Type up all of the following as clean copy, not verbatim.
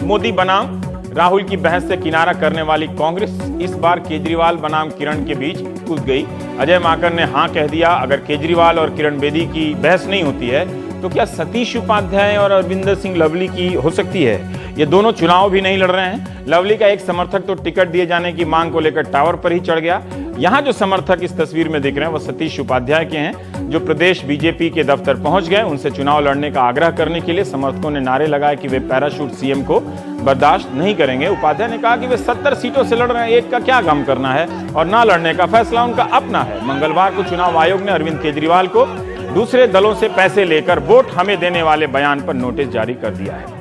मोदी बनाम राहुल की बहस से किनारा करने वाली कांग्रेस इस बार केजरीवाल बनाम किरण के बीच कूद गई। अजय माकन ने हां कह दिया। अगर केजरीवाल और किरण बेदी की बहस नहीं होती है तो क्या सतीश उपाध्याय और अरविंदर सिंह लवली की हो सकती है? ये दोनों चुनाव भी नहीं लड़ रहे हैं। लवली का एक समर्थक तो टिकट दिए जाने की मांग को लेकर टावर पर ही चढ़ गया। यहां जो समर्थक इस तस्वीर में दिख रहे हैं वो सतीश उपाध्याय के हैं, जो प्रदेश बीजेपी के दफ्तर पहुंच गए। उनसे चुनाव लड़ने का आग्रह करने के लिए समर्थकों ने नारे लगाए कि वे पैराशूट सीएम को बर्दाश्त नहीं करेंगे। उपाध्याय ने कहा कि वे 70 सीटों से लड़ रहे हैं, एक का क्या गम करना है और ना लड़ने का फैसला उनका अपना है। मंगलवार को चुनाव आयोग ने अरविंद केजरीवाल को दूसरे दलों से पैसे लेकर वोट हमें देने वाले बयान पर नोटिस जारी कर दिया है।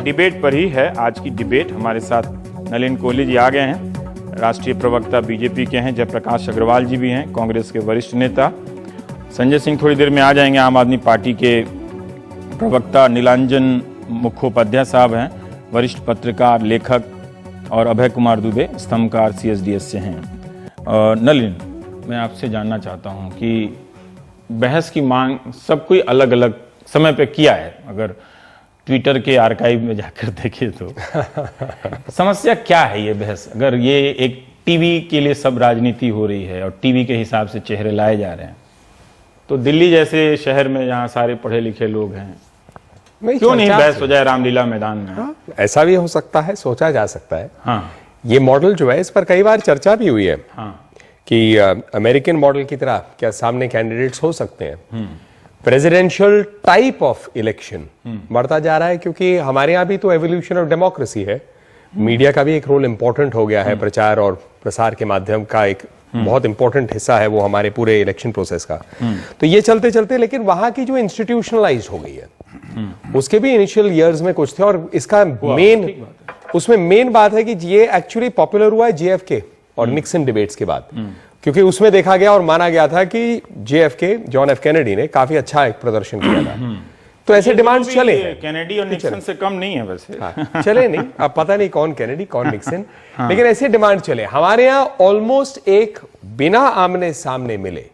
डिबेट पर ही है आज की डिबेट। हमारे साथ नलिन कोहली जी आ गए हैं, राष्ट्रीय प्रवक्ता बीजेपी के हैं। जयप्रकाश अग्रवाल जी भी हैं, कांग्रेस के वरिष्ठ नेता। संजय सिंह थोड़ी देर में आ जाएंगे, आम आदमी पार्टी के प्रवक्ता। नीलांजन मुखोपाध्याय साहब हैं, वरिष्ठ पत्रकार लेखक। और अभय कुमार दुबे स्तंभकार CSDS से हैं। नलिन, मैं आपसे जानना चाहता हूं कि बहस की मांग सब कोई अलग अलग समय पे किया है। अगर ट्विटर के आर्काइव में जाकर देखें तो समस्या क्या है ये बहस? अगर ये एक टीवी के लिए सब राजनीति हो रही है और टीवी के हिसाब से चेहरे लाए जा रहे हैं, तो दिल्ली जैसे शहर में जहां सारे पढ़े लिखे लोग हैं, क्यों नहीं बहस हो जाए रामलीला मैदान में? हाँ, ऐसा भी हो सकता है, सोचा जा सकता है। हाँ, ये मॉडल जो है इस पर कई बार चर्चा भी हुई है। हाँ, कि अमेरिकन मॉडल की तरह क्या सामने कैंडिडेट्स हो सकते हैं। प्रेसिडेंशियल टाइप ऑफ इलेक्शन बढ़ता जा रहा है, क्योंकि हमारे यहाँ भी तो एवोल्यूशन ऑफ डेमोक्रेसी है। मीडिया का भी एक रोल इंपॉर्टेंट हो गया है। प्रचार और प्रसार के माध्यम का एक बहुत इंपॉर्टेंट हिस्सा है वो हमारे पूरे इलेक्शन प्रोसेस का। तो ये चलते चलते लेकिन वहां की जो इंस्टीट्यूशनलाइज हो गई है, उसके भी इनिशियल ईयर्स में कुछ थे। और इसका उसमें मेन बात है कि ये एक्चुअली पॉपुलर हुआ है JFK और निक्सन डिबेट्स के बाद, क्योंकि उसमें देखा गया और माना गया था कि JFK जॉन F कैनेडी ने काफी अच्छा एक प्रदर्शन किया था। तो ऐसे डिमांड्स चले। कैनेडी और निक्सन से कम नहीं है वैसे। हाँ, चले नहीं, अब पता नहीं कौन कैनेडी कौन निक्सन। हाँ। लेकिन ऐसे डिमांड चले। हमारे यहाँ ऑलमोस्ट एक बिना आमने सामने मिले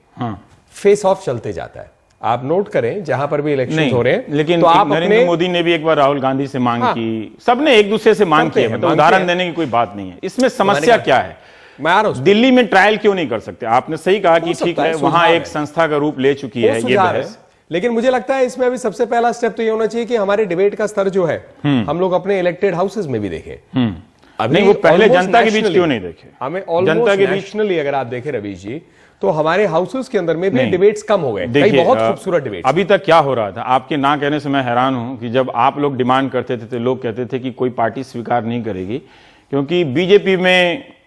फेस ऑफ चलते जाता है। आप नोट करें जहां पर भी इलेक्शन हो रहे हैं, लेकिन तो आप नरेंद्र मोदी ने भी एक बार राहुल गांधी से मांग की, सबने एक दूसरे से मांग की है। मतलब उदाहरण देने की कोई बात नहीं है। इसमें समस्या क्या है? मैं आ रहा हूं, दिल्ली में ट्रायल क्यों नहीं कर सकते? आपने सही कहा कि ठीक है, वहां एक संस्था का रूप ले चुकी है ये बहस। लेकिन मुझे लगता है इसमें अभी सबसे पहला स्टेप तो ये होना चाहिए कि हमारे डिबेट का स्तर जो है हम लोग अपने इलेक्टेड हाउसेज में भी देखें। अब नहीं, वो पहले जनता के बीच क्यों नहीं देखे? हमें जनता के बीच अगर आप देखें रवीश जी, तो हमारे हाउसेज के अंदर में भी डिबेट्स कम हो गए। देखिए, बहुत खूबसूरत डिबेट। अभी तक क्या हो रहा था, आपके ना कहने से मैं हैरान हूं कि जब आप लोग डिमांड करते थे तो लोग कहते थे कि कोई पार्टी स्वीकार नहीं करेगी, क्योंकि बीजेपी में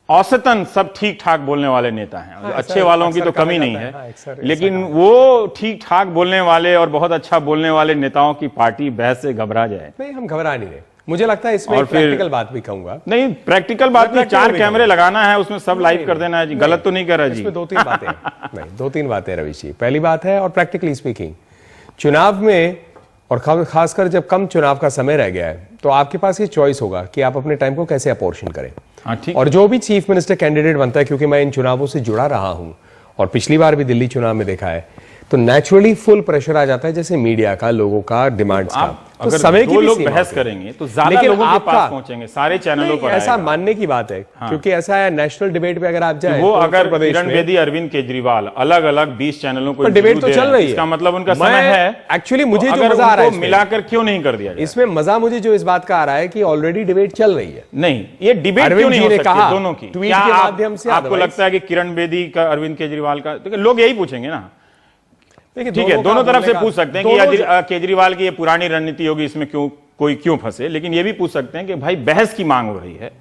औसतन सब ठीक ठाक बोलने वाले नेता हैं। हाँ, अच्छे वालों की तो कमी नहीं है। हाँ, लेकिन वो ठीक ठाक बोलने वाले और बहुत अच्छा बोलने वाले नेताओं की पार्टी बहस से घबरा जाए। नहीं, हम घबरा नहीं रहे। मुझे लगता है इसमें प्रैक्टिकल बात भी कहूंगा। नहीं, प्रैक्टिकल बात में 4 कैमरे लगाना है, उसमें सब लाइव कर देना है जी। गलत तो नहीं कर रहा जी? इसमें 2-3 बातें नहीं, 2-3 बातें रवीश जी। पहली बात है, और प्रैक्टिकली स्पीकिंग, चुनाव में और खासकर जब कम चुनाव का समय रह गया है, तो आपके पास ये चॉइस होगा कि आप अपने टाइम को कैसे अपोर्शन करें। और जो भी चीफ मिनिस्टर कैंडिडेट बनता है, क्योंकि मैं इन चुनावों से जुड़ा रहा हूं और पिछली बार भी दिल्ली चुनाव में देखा है, तो नेचुरली फुल प्रेशर आ जाता है, जैसे मीडिया का, लोगों का, डिमांड्स का। तो अगर समय की लोग बहस करेंगे तो ज्यादा लोगों के पास पहुंचेंगे, सारे चैनलों पर ऐसा मानने की बात है। क्योंकि ऐसा है, नेशनल डिबेट पे अगर आप जाए, वो अगर किरण बेदी, अरविंद केजरीवाल अलग अलग 20 चैनलों को डिबेट तो चल रही है, इसका मतलब उनका समय है। एक्चुअली मुझे जो मजा आ रहा है, मिलाकर क्यों नहीं कर दिया? इसमें मजा मुझे जो इस बात का आ रहा है कि ऑलरेडी डिबेट चल रही है। नहीं, ये डिबेट क्यों नहीं हो सकती दोनों की? ट्वीट के माध्यम से आपको लगता है कि किरण बेदी का, अरविंद केजरीवाल का? लोग यही पूछेंगे ना। ठीक है, दोनों तरफ से पूछ सकते हैं कि केजरीवाल की ये पुरानी रणनीति होगी, इसमें क्यों फंसे। लेकिन ये भी पूछ सकते हैं कि भाई बहस की मांग हो रही है,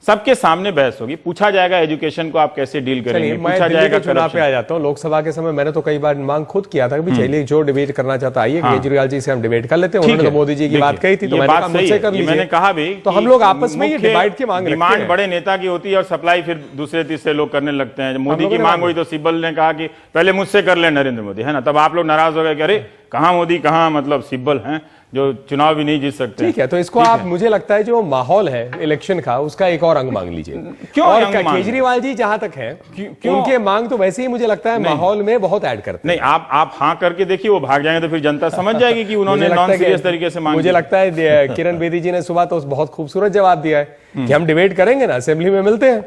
सबके सामने बहस होगी, पूछा जाएगा एजुकेशन को आप कैसे डील करेंगे, पूछा जाएगा। चुनाव पे आ जाता हूं, लोकसभा के समय मैंने तो कई बार मांग खुद किया था कि चलिए जो डिबेट करना चाहता आइए, केजरीवाल जी से हम डिबेट कर लेते हैं। उन्होंने तो मोदी जी की बात कही थी, तो मैंने कहा मुझसे कर लीजिए। मैंने कहा भी तो हम लोग आपस में ये डिबेट की मांग, डिमांड बड़े नेता की होती है और सप्लाई फिर दूसरे तीसरे लोग करने लगते हैं। मोदी की मांग हुई तो सिब्बल ने कहा कि पहले मुझसे कर ले नरेंद्र मोदी, है ना? तब आप लोग नाराज हो गए कि अरे कहां मोदी, कहां मतलब सिब्बल हैं। जो चुनाव भी नहीं जीत सकते। ठीक है, तो इसको आप, मुझे लगता है जो माहौल है इलेक्शन का, उसका एक और अंग मांग लीजिए। क्यों और अंग मांग? केजरीवाल जी जहां तक है, क्यों? उनके मांग तो वैसे ही मुझे लगता है माहौल में बहुत ऐड करते हैं। नहीं, आप हाँ करके देखिए, वो भाग जाएंगे तो फिर जनता समझ जाएगी कि उन्होंने नॉन सीरियस तरीके से मांग। मुझे लगता है किरण बेदी जी ने सुबह तो बहुत खूबसूरत जवाब दिया है कि हम डिबेट करेंगे ना, असेंबली में मिलते हैं।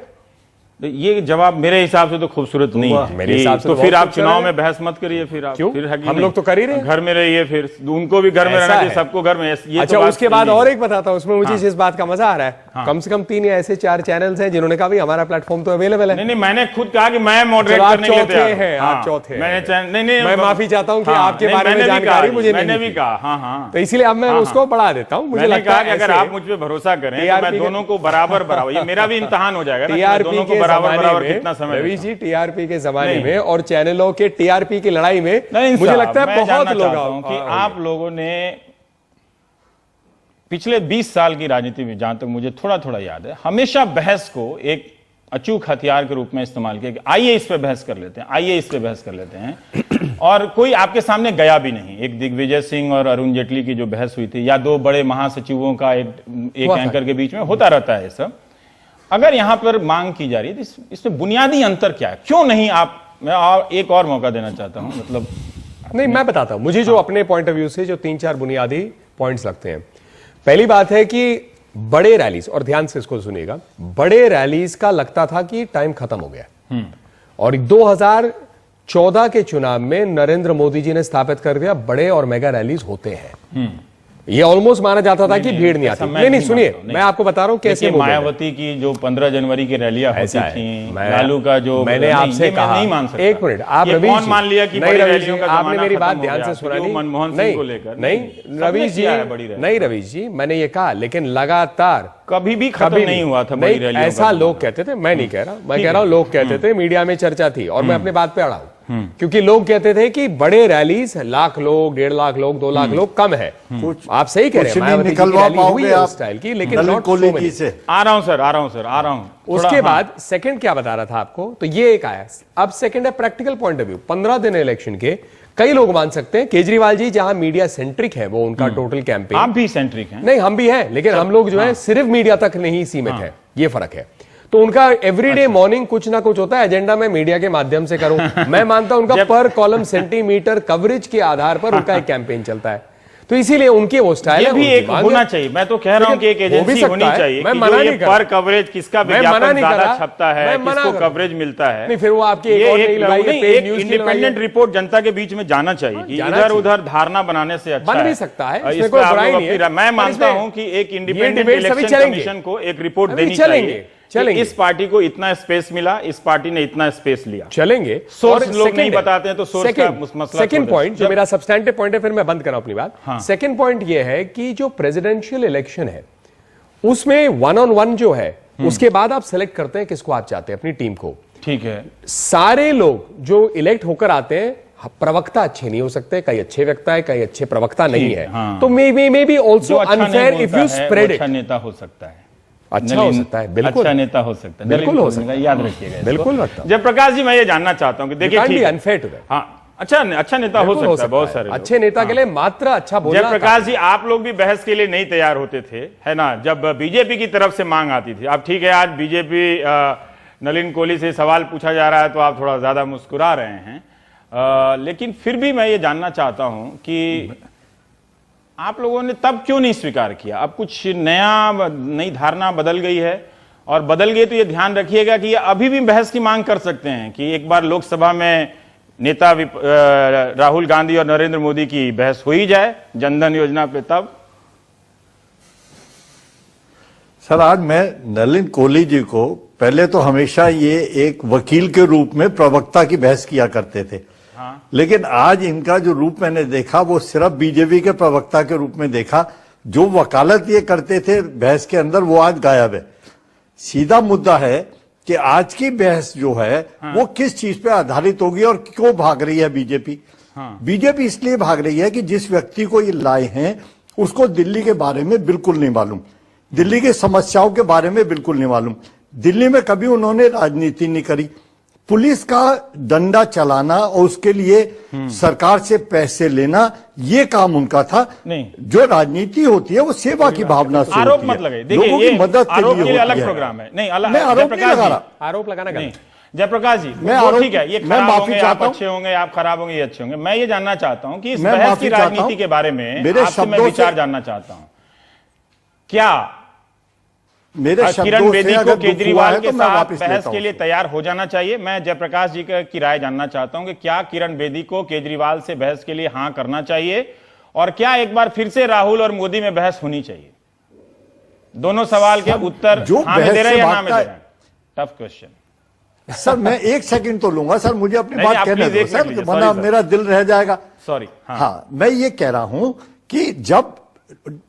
ये जवाब मेरे हिसाब से तो खूबसूरत नहीं है। मेरे हिसाब से तो फिर बहुत आप चुनाव में बहस मत करिए। फिर आप क्यों? फिर हम लोग तो कर ही रहे हैं। घर में रहिए, फिर उनको भी घर में रहना चाहिए, सबको घर में। ये अच्छा, तो उसके बाद और एक बताता हूँ, उसमें मुझे जिस बात का मजा आ रहा है, हाँ। कम से कम 3 या ऐसे 4 चैनल्स हैं जिन्होंने कहा भाई हमारा प्लेटफॉर्म तो अवेलेबल है। नहीं, मैंने खुद कहा कि मैं मॉडरेट करने के लिए तैयार हूं। हैं, आप चौथे। नहीं, मैं माफी चाहता हूँ कि आपके बारे में जानकारी मुझे नहीं मैंने भी कहा। हाँ, तो इसलिए अब मैं उसको बढ़ा देता हूँ। मुझे लगता है कि अगर आप मुझ पर भरोसा करें तो मैं दोनों को बराबर, ये मेरा भी इम्तिहान हो जाएगा ना, दोनों को बराबर कितना समय। रवि जी, टीआरपी के जमाने में और चैनलों के टीआरपी की लड़ाई में मुझे लगता है बहुत लोग कि आप लोगों ने पिछले 20 साल की राजनीति में, जहां तक मुझे थोड़ा थोड़ा याद है, हमेशा बहस को एक अचूक हथियार के रूप में इस्तेमाल किया कि आइए इस पे बहस कर लेते हैं, आइए इस पे बहस कर लेते हैं। और कोई आपके सामने गया भी नहीं। एक दिग्विजय सिंह और अरुण जेटली की जो बहस हुई थी, या 2 बड़े महासचिवों का एक एंकर के बीच में होता रहता है सब। अगर यहां पर मांग की जा रही है तो इसमें बुनियादी अंतर क्या है? क्यों नहीं मैं एक और मौका देना चाहता हूं, मतलब नहीं, मैं बताता हूं मुझे जो अपने पॉइंट ऑफ व्यू से जो 3-4 बुनियादी पॉइंट्स लगते हैं। पहली बात है कि बड़े रैलीज, और ध्यान से इसको सुनिएगा, बड़े रैलीज का लगता था कि टाइम खत्म हो गया, और 2014 के चुनाव में नरेंद्र मोदी जी ने स्थापित कर दिया बड़े और मेगा रैलीज होते हैं। ये ऑलमोस्ट माना जाता था कि भीड़ नहीं आती। नहीं, सुनिए, मैं आपको बता रहा हूं कैसे। मायावती की जो 15 जनवरी की रैलियां होती थी, लालू का जो, मैंने आपसे कहा, नहीं मान सकता। एक मिनट, आप रवि जी, मान लिया कि बड़ी रैलियों का आपने मेरी बात ध्यान से सुना नहीं, मनमोहन सिंह को लेकर। नहीं रवि जी, नहीं रवि जी, मैंने ये कहा, लेकिन लगातार कभी भी खत्म नहीं हुआ था बड़ी रैलियों का। ऐसा लोग कहते थे, मैं नहीं कह रहा, मैं कह रहा हूं लोग कहते थे, मीडिया में चर्चा थी, और मैं अपने बात पे अड़ा हूं। क्योंकि लोग कहते थे कि बड़े रैलीज 1 लाख लोग, 1.5 लाख लोग, 2 लाख लोग कम है। आप सही कह रहे हैं, मायावती की रैली हुई है उस स्टाइल की, लेकिन नॉट सो मेनी। आ रहा हूं सर। उसके बाद सेकंड क्या बता रहा था आपको, तो ये एक आया। अब सेकंड है प्रैक्टिकल पॉइंट ऑफ व्यू। 15 दिन इलेक्शन के, कई लोग मान सकते हैं केजरीवाल जी जहां मीडिया सेंट्रिक है, वो उनका टोटल कैंपेन। आप भी सेंट्रिक हैं? नहीं, हम भी हैं, लेकिन हम लोग जो है सिर्फ मीडिया तक नहीं सीमित है, ये फर्क है। तो उनका एवरीडे मॉर्निंग कुछ ना कुछ होता है, एजेंडा में मीडिया के माध्यम से करूं। मैं मानता हूं उनका पर कॉलम सेंटीमीटर कवरेज के आधार पर उनका एक कैंपेन चलता है, तो इसीलिए उनके वो स्टाइल है, भी एक होना चाहिए। मैं तो कह रहा हूं कि एक एजेंसी होनी चाहिए मैं कि मना जो नहीं ये पर कवरेज किसका विज्ञापन ज्यादा छपता है, किसको कवरेज मिलता है। नहीं, फिर वो आपकी एक इंडिपेंडेंट रिपोर्ट जनता के बीच में जाना चाहिए कि इधर उधर धारणा बनाने से अच्छा बन भी सकता है, इसमें कोई बुराई नहीं है। मैं मानता हूं कि एक इंडिपेंडेंट इलेक्शन कमीशन को एक रिपोर्ट देनी चाहिए। चलेंगे, इस पार्टी को इतना स्पेस मिला, इस पार्टी ने इतना स्पेस लिया। चलेंगे, सोर्स लोग नहीं बताते हैं, तो सोर्स का मसला। सेकंड पॉइंट जो मेरा सब्सटैंटिव पॉइंट है, फिर मैं बंद कर रहा हूं अपनी बात। सेकंड पॉइंट ये है कि जो प्रेसिडेंशियल इलेक्शन है उसमें 1-on-1 जो है, उसके बाद आप सेलेक्ट करते हैं किसको आप चाहते हैं अपनी टीम को। ठीक है, सारे लोग जो इलेक्ट होकर आते हैं, प्रवक्ता अच्छे नहीं हो सकते, कई अच्छे वक्ता है, कई अच्छे प्रवक्ता नहीं है, तो may be also unfair if you spread it. अच्छा नेता हो सकता है, अच्छा हो सकता है, बिल्कुल अच्छा नेता हो सकता है, बिल्कुल हो सकता है, याद रखिएगा। बिल्कुल रखता हूं। जयप्रकाश जी, मैं ये जानना चाहता हूं कि देखिए, अनफेयर टू दैट, हाँ, अच्छा नेता हो सकता है, बहुत सारे अच्छे नेता के लिए मात्र अच्छा बोलना। जयप्रकाश जी, आप लोग भी बहस के लिए नहीं तैयार होते थे, है ना, जब बीजेपी की तरफ से मांग आती थी। अब ठीक है, आज बीजेपी नलिन कोहली से सवाल पूछा जा रहा है तो आप थोड़ा ज्यादा मुस्कुरा रहे हैं, लेकिन फिर भी मैं ये जानना चाहता हूं कि आप लोगों ने तब क्यों नहीं स्वीकार किया? अब कुछ नई धारणा बदल गई है, और बदल गई तो ये ध्यान रखिएगा कि ये अभी भी बहस की मांग कर सकते हैं कि एक बार लोकसभा में नेता राहुल गांधी और नरेंद्र मोदी की बहस हो ही जाए जनधन योजना पे। तब सर, आज मैं नलिन कोहली जी को पहले तो हमेशा ये एक वकील के रूप में प्रवक्ता की बहस किया करते थे, लेकिन आज इनका जो रूप मैंने देखा वो सिर्फ बीजेपी के प्रवक्ता के रूप में देखा। जो वकालत ये करते थे बहस के अंदर, वो आज गायब है। सीधा मुद्दा है कि आज की बहस जो है वो किस चीज पे आधारित होगी और क्यों भाग रही है बीजेपी। बीजेपी इसलिए भाग रही है कि जिस व्यक्ति को ये लाए हैं उसको दिल्ली के बारे में बिल्कुल नहीं मालूम, दिल्ली की समस्याओं के बारे में बिल्कुल नहीं मालूम, दिल्ली में कभी उन्होंने राजनीति नहीं करी, पुलिस का डंडा चलाना और उसके लिए सरकार से पैसे लेना, ये काम उनका था। नहीं, जो राजनीति होती है वो सेवा की भावना से आरोप होती मत है। लगे, देखिए लोगों ये की मदद आरोप के लिए अलग होती है। प्रोग्राम है। नहीं, अलग, मैं आरोप नहीं लगा रहा, आरोप लगाना नहीं, गलत। जयप्रकाश जी, मैं वो आरोप- ठीक है, ये मैं खराब माफी होंगे, आप चाहता हूं। अच्छे होंगे, आप खराब होंगे, ये अच्छे होंगे। मैं ये जानना चाहता हूं कि इस मैं बहस माफी की चाहता राजनीति हूं। के बारे में मेरे आपसे मैं शब्दों विचार से- जानना चाहता हूं। क्या मेरे किरण शब्दों बेदी से को अगर दुख हुआ केजरीवाल है के तो मैं साथ वापस बहस लेता के हूं लिए उसको। तैयार हो जाना चाहिए? मैं जयप्रकाश जी की राय जानना चाहता हूं कि क्या किरण बेदी को केजरीवाल से बहस के लिए हां करना चाहिए, और क्या एक बार फिर से राहुल और मोदी में बहस होनी चाहिए? दोनों सवाल के उत्तर जो हाँ में बहस दे रहे से हैं या ना में भागता दे है- रहे हैं? Tough question. सर मैं एक सेकंड तो लूंगा सर, मुझे अपनी नहीं, बात आप कहने प्लीज दो एक मिनट सर, लीजिए, वरना sorry, सर। मेरा दिल रह जाएगा। सॉरी। हाँ, मैं ये कह रहा हूं कि जब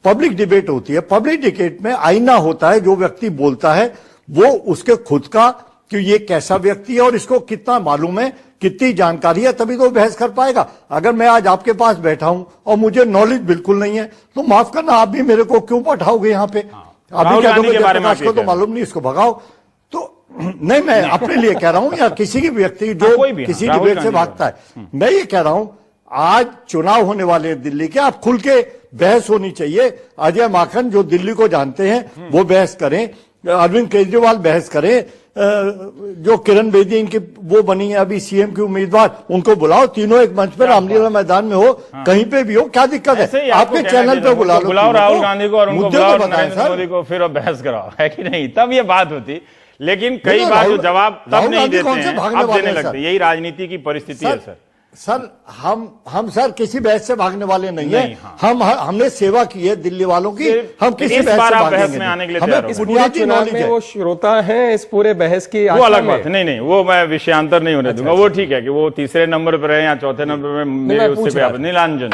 पब्लिक डिबेट होती है, पब्लिक डिबेट में आईना होता है, जो व्यक्ति बोलता है वो उसके खुद का कि ये कैसा व्यक्ति है और इसको कितना मालूम है, कितनी जानकारी है, तभी तो बहस कर पाएगा। अगर मैं आज आपके पास बैठा हूं और मुझे नॉलेज बिल्कुल नहीं है तो माफ करना, आप भी मेरे को क्यों बैठाओगे यहाँ पे? आप भी राहुल कह गांधी दोगे के बारे में जयप्रकाश आप को ये तो कह मालूम नहीं, इसको भगाओ। तो नहीं, मैं अपने लिए कह रहा हूं या किसी की व्यक्ति जो कोई भी, किसी राहुल डिबेट से गांधी भागता है, मैं ये कह रहा हूं आज चुनाव होने वाले हैं दिल्ली के, आप खुल के बहस होनी चाहिए। अजय माकन जो दिल्ली को जानते हैं वो बहस करें, अरविंद केजरीवाल बहस करें, जो किरण बेदी इनकी वो बनी है अभी सीएम की उम्मीदवार, उनको बुलाओ, तीनों एक मंच पे रामलीला मैदान में हो, कहीं पे भी हो, क्या दिक्कत ऐसे है? ही आपको आपके कहना चैनल चाहिए, पे बुला लो, बुलाओ तीनों राहुल को, गांधी को और उनको मुद्दे बुलाओ तो बताएं नरेंद्र सर। मोदी को, फिर बहस कराओ, है कि नहीं? तब ये बात होती। लेकिन कई नहीं, बार जो राहुल- जवाब तब राहुल नहीं गांधी देते कौन से हैं, भागने अब वाले देने हैं, लगते सर? हैं। यही राजनीति की परिस्थिति है सर। सर हम सर किसी बहस से भागने वाले नहीं नहीं, है। हाँ। हमने सेवा की है दिल्ली वालों की, हम किसी इस बहस बार से आप भागेंगे बहस नहीं। में आने के लिए हमें तैयार हो। पूरे बुनियादी चुनाव नॉलेज में है। वो श्रोता हैं इस पूरे बहस की वो आशा अलग में। बात है। नहीं, वो मैं विषयांतर नहीं होने दूंगा। वो ठीक है कि वो तीसरे नंबर पर रहे या चौथे नंबर पर, मेरे मैं उससे पूछ कोई रहा आपत्ति नहीं। नीलांजन,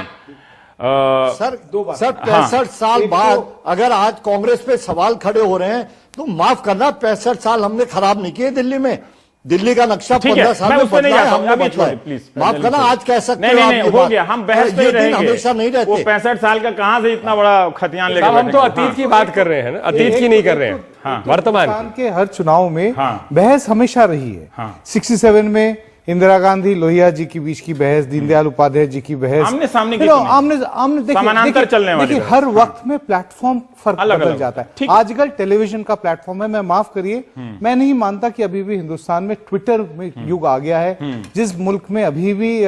सर 65 साल बाद अगर आज कांग्रेस पे सवाल खड़े हो रहे हैं तो माफ करना, 65 साल हमने खराब नहीं किए दिल्ली में। दिल्ली का नक्शा ठीक 15 है, साल मैं में उस पे नहीं बदला है, आता हूं, हमने अभी बदला छोड़िए है। प्लीज। माफ करना, आज कह सकते नहीं हो नहीं आप नहीं, ये हो गया, हम बहस पे ही ये दिन रहेंगे। हमेशा नहीं वो रहते। 65 साल का कहां से इतना बड़ा खतियान लेके साहब हम तो बैठेंगे? अतीत की बात कर रहे हैं ना, अतीत की नहीं कर रहे हैं, वर्तमान की। हिंदुस्तान के हर चुनाव में हाँ। बहस हमेशा रही है। हाँ। 67 में इंदिरा गांधी लोहिया जी के बीच की बहस, दीनदयाल उपाध्याय जी की बहस, आमने सामने की You know, तो नहीं। आमने देखिए, समानांतर चलने वाली देखिए बहस। हर वक्त में प्लेटफॉर्म फर्क अलग बदल अलग जाता ठीक है। है। आजकल टेलीविजन का प्लेटफॉर्म है। मैं माफ करिए, मैं नहीं मानता कि अभी भी हिंदुस्तान में ट्विटर में युग आ गया है। जिस मुल्क में अभी भी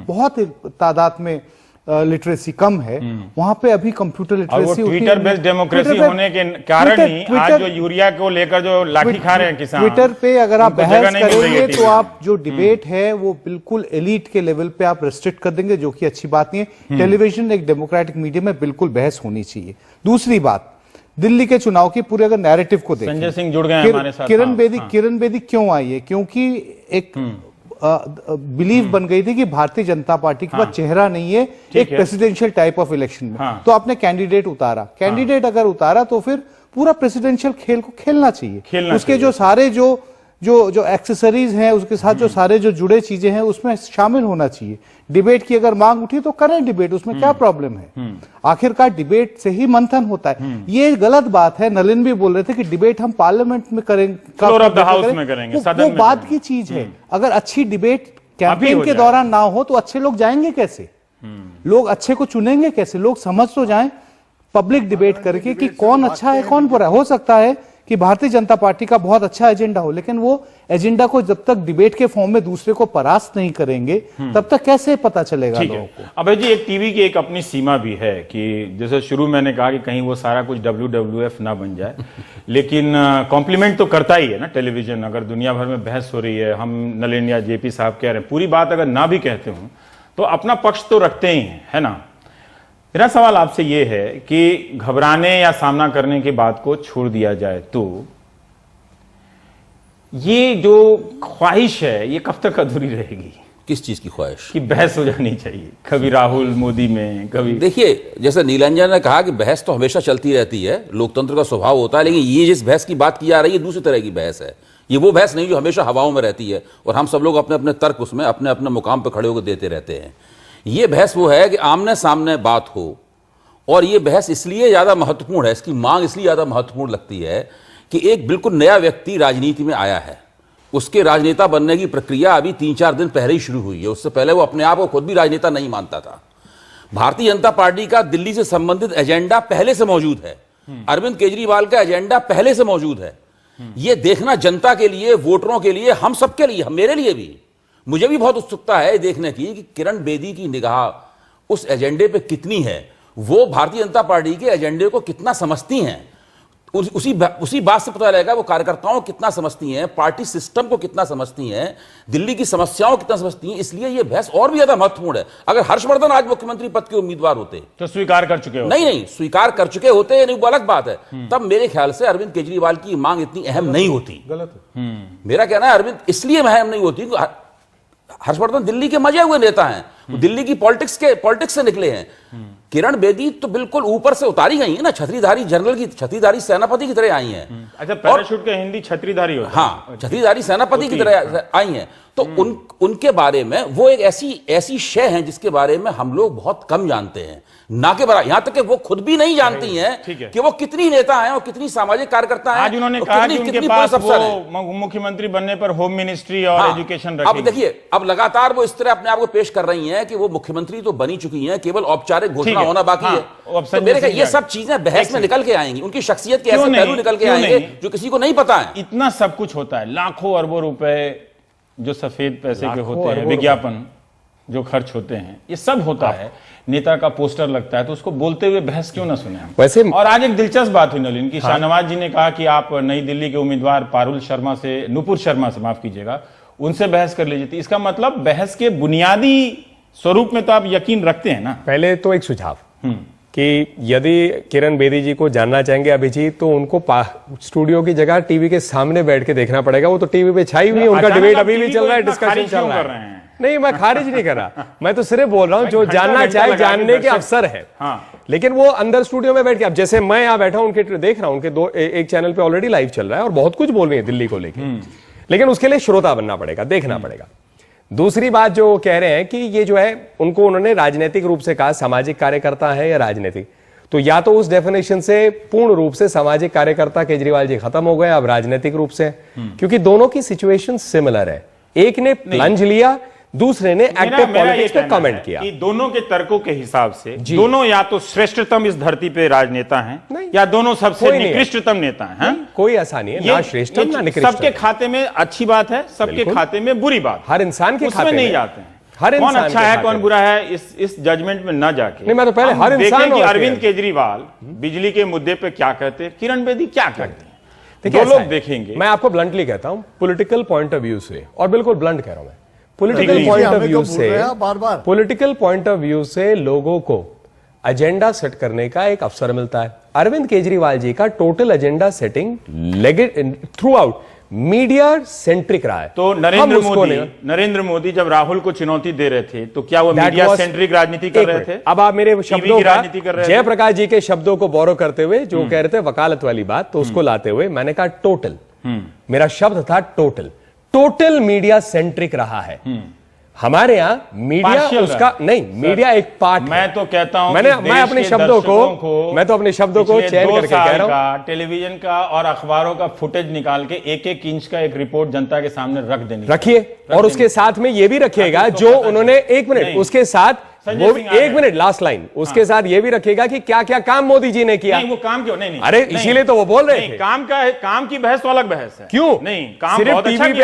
बहुत तादाद में लिटरेसी कम है, वहां पे अभी कंप्यूटर और वो लिटरेसी ट्विटर बेस्ड डेमोक्रेसी होने के कारण ही आज जो यूरिया को लेकर जो लाठी खा रहे हैं किसान, ट्विटर पे अगर आप उनको बहस जगह नहीं मिल रही है करेंगे टीवी तो में। आप जो डिबेट है वो बिल्कुल एलीट के लेवल पे आप रेस्ट्रिक्ट कर देंगे, जो कि अच्छी बात नहीं है। टेलीविजन एक डेमोक्रेटिक मीडियम में बिल्कुल बहस होनी चाहिए। दूसरी बात, दिल्ली के चुनाव की पूरे अगर नैरेटिव को देखें, संजय सिंह जुड़ गए हैं हमारे साथ। किरण बेदी क्यों आई है? क्योंकि एक बिलीव बन गई थी कि भारतीय जनता पार्टी के पास चेहरा नहीं है एक प्रेसिडेंशियल टाइप ऑफ इलेक्शन में। तो आपने कैंडिडेट उतारा। कैंडिडेट अगर उतारा तो फिर पूरा प्रेसिडेंशियल खेल को खेलना चाहिए। उसके जो सारे जो एक्सेसरीज हैं, उसके साथ जो सारे जो जुड़े चीजें हैं, उसमें शामिल होना चाहिए। डिबेट की अगर मांग उठी तो करें डिबेट, उसमें क्या प्रॉब्लम है? आखिरकार डिबेट से ही मंथन होता है। ये गलत बात है। नलिन भी बोल रहे थे कि डिबेट हम पार्लियामेंट में करेंगे, फ्लोर ऑफ द हाउस में करेंगे, सदन वो में बात करेंगे। की चीज है। अगर अच्छी डिबेट अभी कैंपेन हो के जाए। दौरान ना हो तो अच्छे लोग जाएंगे कैसे? लोग अच्छे को चुनेंगे कैसे? लोग समझ तो जाएं पब्लिक डिबेट करके कि कौन अच्छा है कौन बुरा है। हो सकता है कि भारतीय जनता पार्टी का बहुत अच्छा एजेंडा हो, लेकिन वो एजेंडा को जब तक डिबेट के फॉर्म में दूसरे को परास्त नहीं करेंगे तब तक कैसे पता चलेगा ठीक लोगों है। को? अभय जी, एक टीवी की एक अपनी सीमा भी है कि जैसे शुरू मैंने कहा कि कहीं वो सारा कुछ WWF ना बन जाए, लेकिन कॉम्प्लीमेंट तो करता ही है ना टेलीविजन। अगर दुनिया भर में बहस हो रही है, हम नलिन या JP साहब कह रहे हैं, पूरी बात अगर ना भी कहते हो तो अपना पक्ष तो रखते ही हैं, है ना? मेरा सवाल आपसे ये है कि घबराने या सामना करने की बात को छोड़ दिया जाए तो ये जो ख्वाहिश है ये कब तक अधूरी रहेगी? किस चीज की ख्वाहिश? कि बहस हो जानी चाहिए, कभी राहुल मोदी में, कभी। देखिए, जैसे नीलांजन ने कहा कि बहस तो हमेशा चलती रहती है, लोकतंत्र का स्वभाव होता है, लेकिन ये जिस बहस की बात की जा रही है दूसरी तरह की बहस है। ये वो बहस नहीं जो हमेशा हवाओं में रहती है और हम सब लोग अपने अपने तर्क उसमें अपने अपने मुकाम पर खड़े होकर देते रहते हैं। ये बहस वो है कि आमने सामने बात हो, और ये बहस इसलिए ज्यादा महत्वपूर्ण है, इसकी मांग इसलिए ज्यादा महत्वपूर्ण लगती है कि एक बिल्कुल नया व्यक्ति राजनीति में आया है उसके राजनेता बनने की प्रक्रिया अभी 3-4 दिन पहले ही शुरू हुई है। उससे पहले वो अपने आप को खुद भी राजनेता नहीं मानता था। भारतीय जनता पार्टी का दिल्ली से संबंधित एजेंडा पहले से मौजूद है। अरविंद केजरीवाल का एजेंडा पहले से मौजूद है। यह देखना जनता के लिए, वोटरों के लिए, हम सबके लिए, मेरे लिए भी, मुझे भी बहुत उत्सुकता है देखने की कि किरण बेदी की निगाह उस एजेंडे पे कितनी है, वो भारतीय जनता पार्टी के एजेंडे को कितना समझती हैं। उसी बात से पता लगेगा वो कार्यकर्ताओं को कितना समझती हैं, पार्टी सिस्टम को कितना समझती हैं, दिल्ली की समस्याओं को कितना समझती हैं। इसलिए यह बहस और भी ज्यादा महत्वपूर्ण है। अगर हर्षवर्धन आज मुख्यमंत्री पद के उम्मीदवार होते तो स्वीकार कर चुके हो? नहीं, स्वीकार कर चुके होते नहीं, वो अलग बात है। तब मेरे ख्याल से अरविंद केजरीवाल की मांग इतनी अहम नहीं होती। गलत मेरा कहना है अरविंद इसलिए अहम नहीं होती, हर्षवर्धन दिल्ली के मजे हुए नेता हैं, वो दिल्ली की पॉलिटिक्स से निकले हैं। किरण बेदी तो बिल्कुल ऊपर से उतारी गई है ना, छतरीधारी जनरल की, छतरीधारी सेनापति की तरह आई हैं। अच्छा, पैराशूट के हिंदी छतरीधारी होता है? हाँ, छतरीधारी सेनापति की तरह आई हैं। तो उनके बारे में वो एक ऐसी शय है जिसके बारे में हम लोग बहुत कम जानते हैं, ना के बराबर। यहां तक कि वो खुद भी नहीं जानती हैं कि वो कितनी नेता हैं और कितनी सामाजिक कार्यकर्ता हैं। आज उन्होंने कहा कि उनके पास वो मुख्यमंत्री बनने पर होम मिनिस्ट्री और एजुकेशन रखेंगे। अब देखिए, अब लगातार वो इस तरह अपने आप को पेश कर रही हैं कि वो मुख्यमंत्री तो बनी चुकी हैं, केवल औपचारिक घोषणा होना बाकी है। तो मेरे ख्याल ये सब चीजें बहस में निकल के आएंगी, उनकी शख्सियत के ऐसे पहलू निकल के आएंगे जो किसी को नहीं पता है। इतना सब कुछ होता है, लाखों अरबों रुपए जो सफेद पैसे के होते हैं, विज्ञापन जो खर्च होते हैं, ये सब होता है। नेता का पोस्टर लगता है तो उसको बोलते हुए बहस क्यों ना सुने हम? वैसे और आज एक दिलचस्प बात हुई नलिन की, शाहनवाज जी ने कहा कि आप नई दिल्ली के उम्मीदवार नुपुर शर्मा से, माफ कीजिएगा, उनसे बहस कर लीजिए। तो इसका मतलब बहस के बुनियादी स्वरूप में तो आप यकीन रखते हैं ना? पहले तो एक सुझाव कि यदि किरण बेदी जी को जानना चाहेंगे अभिजीत, तो उनको स्टूडियो की जगह टीवी के सामने बैठ के देखना पड़ेगा। वो तो टीवी पे छाई हुई है, उनका डिबेट अभी भी चल रहा है, डिस्कशन चल रहा है। नहीं, मैं खारिज नहीं कर रहा, मैं तो सिर्फ बोल रहा हूं जो जानना चाहे जानने के अवसर है। लेकिन वो अंदर स्टूडियो में बैठ के, अब जैसे मैं यहाँ बैठा हूं, उनके देख रहा हूं, उनके एक चैनल पे ऑलरेडी लाइव चल रहा है और बहुत कुछ बोल रही है दिल्ली को लेकर, लेकिन उसके लिए श्रोता बनना पड़ेगा, देखना पड़ेगा। दूसरी बात जो कह रहे हैं कि ये जो है, उनको उन्होंने राजनीतिक रूप से कहा, सामाजिक कार्यकर्ता है या राजनीतिक, तो या तो उस डेफिनेशन से पूर्ण रूप से सामाजिक कार्यकर्ता केजरीवाल जी खत्म हो गए, अब राजनीतिक रूप से, क्योंकि दोनों की सिचुएशन सिमिलर है। एक ने प्लंज लिया, दूसरे ने एक्टिव पॉलिटिक्स पे कमेंट किया। कि दोनों के तर्कों के हिसाब से दोनों या तो श्रेष्ठतम इस धरती पे राजनेता हैं, या दोनों सबसे निकृष्टतम नेता हैं। कोई ऐसा नहीं है, ना श्रेष्ठतम ना निकृष्टतम। सबके खाते में अच्छी बात है, सबके खाते में बुरी बात। हर इंसान के खाते में नहीं जाते हैं कौन अच्छा है कौन बुरा है, इस जजमेंट में ना जाके। नहीं, मैं तो पहले हर इंसान कि अरविंद केजरीवाल बिजली के मुद्दे पे क्या कहते हैं, किरण बेदी क्या कहते हैं, दो लोग देखेंगे। मैं आपको ब्लंटली कहता हूं, पॉलिटिकल पॉइंट ऑफ व्यू से, और बिल्कुल ब्लंट कह रहा हूं मैं, पॉलिटिकल पॉइंट ऑफ व्यू से, पॉलिटिकल पॉइंट ऑफ व्यू से लोगों को एजेंडा सेट करने का एक अवसर मिलता है। अरविंद केजरीवाल जी का total agenda setting through out media centric रहा है। तो नरेंद्र मोदी जब राहुल को चुनौती दे रहे थे तो क्या वो मीडिया सेंट्रिक राजनीति कर रहे थे? अब आप मेरे शब्दों का, जयप्रकाश जी के शब्दों को बोरो करते हुए जो कह रहे थे वकालत वाली बात, तो उसको लाते हुए मैंने कहा टोटल, मेरा शब्द था टोटल मीडिया सेंट्रिक रहा है। हमारे यहाँ मीडिया उसका नहीं, मीडिया एक पार्ट। मैं तो कहता हूं, मैं अपने शब्दों को चयन करके कह रहा हूं, टेलीविजन का और अखबारों का फुटेज निकाल के एक इंच का एक रिपोर्ट जनता के सामने रखिए, और उसके साथ में ये भी रखिएगा जो उन्होंने, एक मिनट, उसके साथ वो भी, एक मिनट, लास्ट लाइन, उसके साथ ये भी रखिएगा कि क्या क्या काम मोदी जी ने किया। नहीं, वो काम क्यों नहीं, अरे इसीलिए तो वो बोल रहे थे। काम की बहस तो अलग बहस है। क्यों नहीं, काम सिर्फ बहुत टीवी पे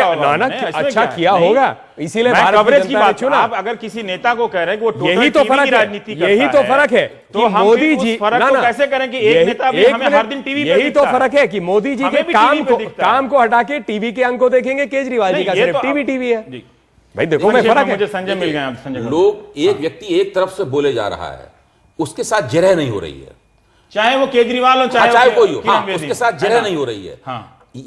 अच्छा किया होगा, इसीलिए कवरेज की बात। आप अगर किसी नेता को कह रहे हैं कि वो यही तो फर्क है, यही तो फर्क है। तो मोदी जी कैसे करें कि एक नेता भी हमें हर दिन टीवी पे, यही तो फर्क है कि मोदी जी के काम को हटा के टीवी के अंक को देखेंगे, केजरीवाल जी का सिर्फ टीवी है। भाई देखो, मैं फर्क है। मुझे संजय मिल गया। लोग, एक व्यक्ति एक तरफ से बोले जा रहा है, उसके साथ जरह नहीं हो रही है, चाहे वो केजरीवाल हो चाहे कोई हो, उसके साथ जरह नहीं हो रही है।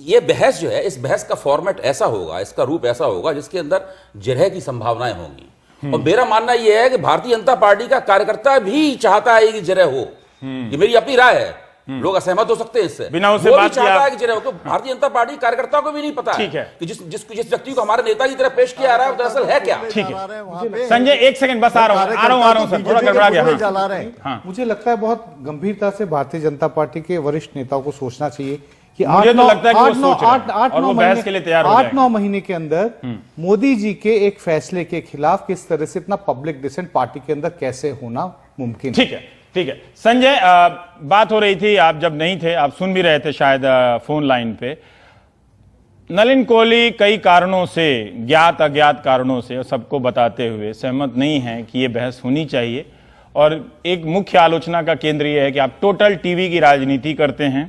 ये बहस जो है, इस बहस का फॉर्मेट ऐसा होगा, इसका रूप ऐसा होगा जिसके अंदर जरह की संभावनाएं होंगी। और मेरा मानना यह है कि भारतीय जनता पार्टी का कार्यकर्ता भी चाहता है कि जरह हो। ये मेरी अपनी राय है, लोग असहमत हो सकते हैं इससे, बिना उससे वो भी बात किया चाहता है कि जिन्हें तो भारतीय जनता पार्टी कार्यकर्ताओं को भी नहीं पता ठीक है कि जिस व्यक्ति को हमारे नेता की तरह पेश किया जा रहा है वो दरअसल है क्या। ठीक है संजय, एक सेकंड बस आ रहा हूं सर, थोड़ा गड़बड़ा गया। मुझे लगता है बहुत गंभीरता से भारतीय जनता पार्टी के वरिष्ठ नेताओं को सोचना चाहिए कि मुझे तो लगता है कि वो सोच रहे हैं और वो बहस के लिए तैयार हो जाएंगे। 8-9 महीने के अंदर मोदी जी के एक फैसले के खिलाफ किस तरह से इतना पब्लिक डिसेंट पार्टी के अंदर कैसे होना मुमकिन। ठीक है ठीक है संजय, बात हो रही थी, आप जब नहीं थे, आप सुन भी रहे थे शायद फोन लाइन पे। नलिन कोहली कई कारणों से, ज्ञात अज्ञात कारणों से, सबको बताते हुए सहमत नहीं है कि यह बहस होनी चाहिए। और एक मुख्य आलोचना का केंद्र यह है कि आप टोटल टीवी की राजनीति करते हैं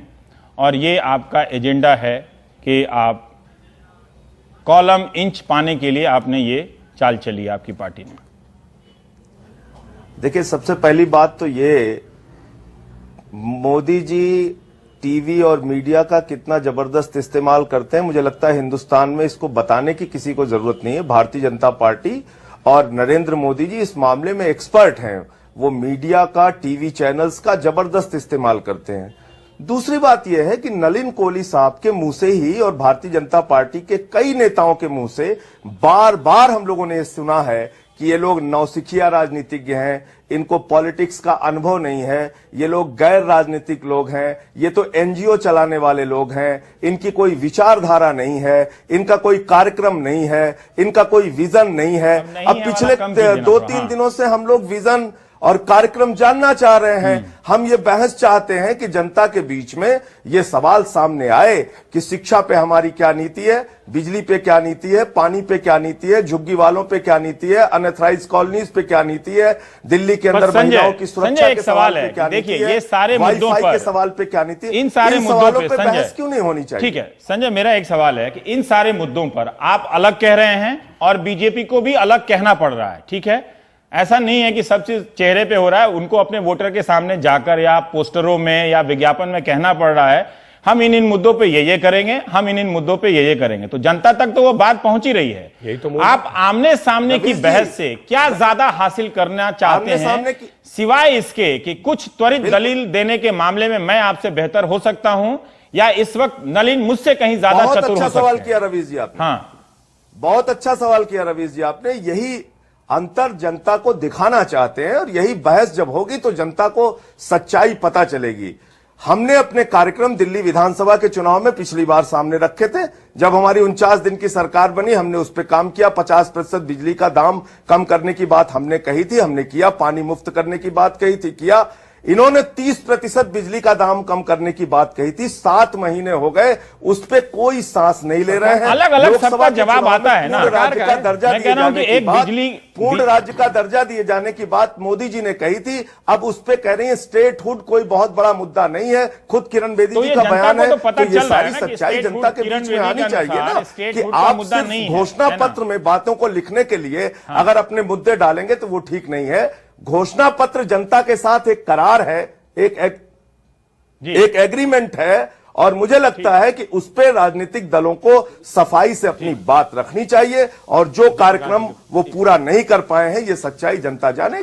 और ये आपका एजेंडा है कि आप कॉलम इंच पाने के लिए आपने ये चाल चली आपकी पार्टी ने। देखिए, सबसे पहली बात तो ये, मोदी जी टीवी और मीडिया का कितना जबरदस्त इस्तेमाल करते हैं, मुझे लगता है हिंदुस्तान में इसको बताने की किसी को जरूरत नहीं है। भारतीय जनता पार्टी और नरेंद्र मोदी जी इस मामले में एक्सपर्ट हैं। वो मीडिया का, टीवी चैनल्स का जबरदस्त इस्तेमाल करते हैं। दूसरी बात यह है कि नलिन कोहली साहब के मुंह से ही और भारतीय जनता पार्टी के कई नेताओं के मुंह से बार बार हम लोगों ने सुना है कि ये लोग नौसिखिया राजनीतिज्ञ हैं, इनको पॉलिटिक्स का अनुभव नहीं है, ये लोग गैर राजनीतिक लोग हैं, ये तो एनजीओ चलाने वाले लोग हैं, इनकी कोई विचारधारा नहीं है, इनका कोई कार्यक्रम नहीं है, इनका कोई विजन नहीं है। अब पिछले 2-3 दिनों से हम लोग विजन और कार्यक्रम जानना चाह रहे हैं। हम ये बहस चाहते हैं कि जनता के बीच में ये सवाल सामने आए कि शिक्षा पे हमारी क्या नीति है, बिजली पे क्या नीति है, पानी पे क्या नीति है, झुग्गी वालों पे क्या नीति है, अनऑथराइज्ड कॉलोनीज पे क्या नीति है, दिल्ली के अंदर महिलाओं की सुरक्षा के सवाल पे क्या नीति है, ये सारे मुद्दों पर, के सवाल पे क्या नीति है, इन सारे मुद्दों पे बहस क्यों नहीं होनी चाहिए? ठीक है संजय, मेरा एक सवाल है कि इन सारे मुद्दों पर आप अलग कह रहे हैं और बीजेपी को भी अलग कहना पड़ रहा है। ठीक है, ऐसा नहीं है कि सब चीज चेहरे पे हो रहा है, उनको अपने वोटर के सामने जाकर या पोस्टरों में या विज्ञापन में कहना पड़ रहा है हम इन मुद्दों पे ये करेंगे, हम इन मुद्दों पे ये करेंगे। तो जनता तक तो वो बात पहुंची रही है। यही तो आप आमने सामने की बहस से क्या ज्यादा हासिल करना चाहते हैं, सिवाय इसके कि कुछ त्वरित दलील देने के मामले में मैं आपसे बेहतर हो सकता हूं या इस वक्त नलिन मुझसे कहीं ज्यादा चतुर हो सकते हैं? बहुत अच्छा सवाल किया रवीश जी आपने। हाँ, बहुत अच्छा सवाल किया रवीश जी आपने। यही अंतर जनता को दिखाना चाहते हैं और यही बहस जब होगी तो जनता को सच्चाई पता चलेगी। हमने अपने कार्यक्रम दिल्ली विधानसभा के चुनाव में पिछली बार सामने रखे थे। जब हमारी 49 दिन की सरकार बनी, हमने उस पर काम किया। 50% बिजली का दाम कम करने की बात हमने कही थी, हमने किया। पानी मुफ्त करने की बात कही थी, किया। इन्होंने 30% बिजली का दाम कम करने की बात कही थी। 7 महीने हो गए, उस पे कोई सांस नहीं ले रहे हैं। अलग अलग सबका जवाब आता है ना। राज्य का दर्जा दिए जाने की बात, पूर्ण बिजली राज्य का दर्जा दिए जाने की बात मोदी जी ने कही थी। अब उस पे कह रही है स्टेटहुड कोई बहुत बड़ा मुद्दा नहीं है। खुद किरण बेदी तो जी का बयान है। तो ये सारी सच्चाई जनता के बीच में आनी चाहिए ना कि आप सिर्फ घोषणा पत्र में बातों को लिखने के लिए अगर अपने मुद्दे डालेंगे तो वो ठीक नहीं है। घोषणा पत्र जनता के साथ एक करार है, एक एग्रीमेंट है और मुझे लगता है कि उस पर राजनीतिक दलों को सफाई से अपनी बात रखनी चाहिए और जो कार्यक्रम वो पूरा नहीं कर पाए हैं, ये सच्चाई जनता जाने।